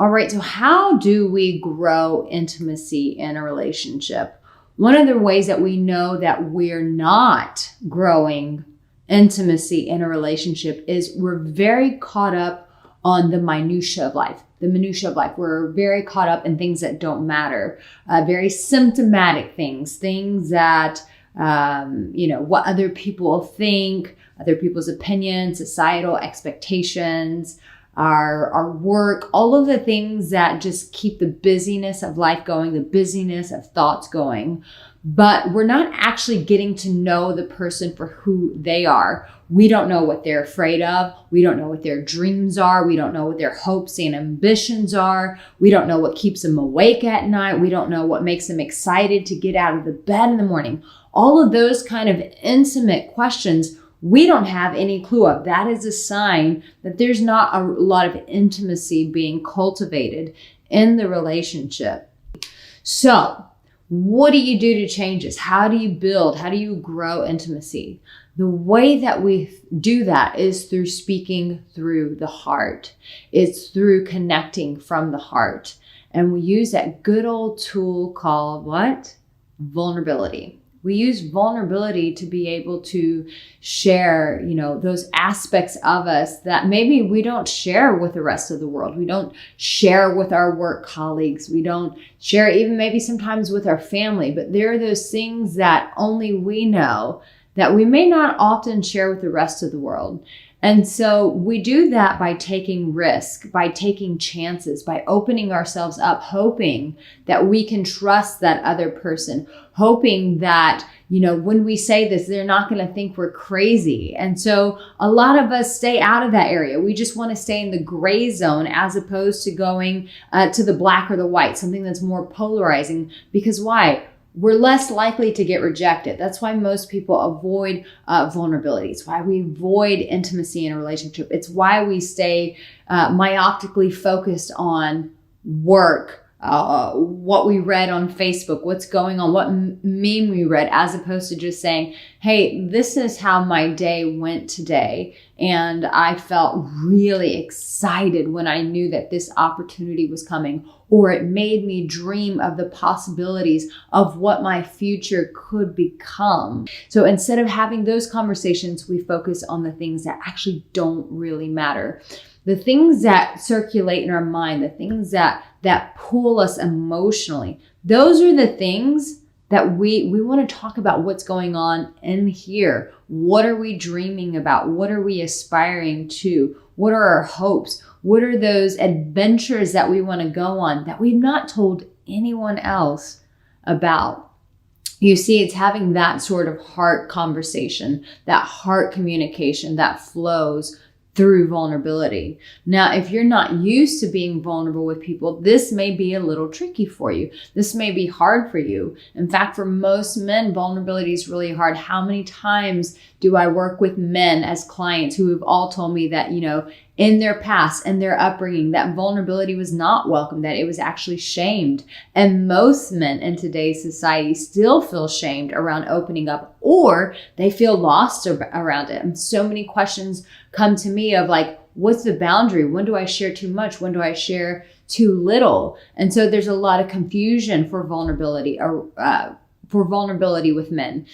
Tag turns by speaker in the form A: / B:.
A: All right, so how do we grow intimacy in a relationship? One of the ways that we know that we're not growing intimacy in a relationship is we're very caught up on the minutia of life. The minutia of life. We're very caught up in things that don't matter, very symptomatic things that, what other people think, other people's opinions, societal expectations, our work, all of the things that just keep the busyness of life going, the busyness of thoughts going. But we're not actually getting to know the person for who they are. We don't know what they're afraid of. We don't know what their dreams are. We don't know what their hopes and ambitions are. We don't know what keeps them awake at night. We don't know what makes them excited to get out of the bed in the morning. All of those kind of intimate questions, we don't have any clue of. That is a sign that there's not a lot of intimacy being cultivated in the relationship. So, what do you do to change this? How do you build? How do you grow intimacy? The way that we do that is through speaking through the heart. It's through connecting from the heart. And we use that good old tool called what? Vulnerability. We use vulnerability to be able to share, those aspects of us that maybe we don't share with the rest of the world. We don't share with our work colleagues. We don't share even maybe sometimes with our family. But there are those things that only we know that we may not often share with the rest of the world. And so we do that by taking risk, by taking chances, by opening ourselves up, hoping that we can trust that other person, hoping that, when we say this, they're not going to think we're crazy. And so a lot of us stay out of that area. We just want to stay in the gray zone as opposed to going to the black or the white, something that's more polarizing. Because why? We're less likely to get rejected. That's why most people avoid vulnerability. It's why we avoid intimacy in a relationship. It's why we stay myopically focused on work, what we read on Facebook, what's going on, what meme we read, as opposed to just saying, hey, this is how my day went today. And I felt really excited when I knew that this opportunity was coming, or it made me dream of the possibilities of what my future could become. So instead of having those conversations, we focus on the things that actually don't really matter. The things that circulate in our mind, the things that pull us emotionally, those are the things that we want to talk about. What's going on in here? What are we dreaming about? What are we aspiring to? What are our hopes? What are those adventures that we want to go on that we've not told anyone else about? You see, it's having that sort of heart conversation, that heart communication that flows through vulnerability. Now, if you're not used to being vulnerable with people, this may be a little tricky for you. This may be hard for you. In fact, for most men, vulnerability is really hard. How many times do I work with men as clients who have all told me that, in their past and their upbringing, that vulnerability was not welcome, that it was actually shamed. And most men in today's society still feel shamed around opening up, or they feel lost around it. And so many questions come to me of like, what's the boundary? When do I share too much? When do I share too little? And so there's a lot of confusion for vulnerability with men.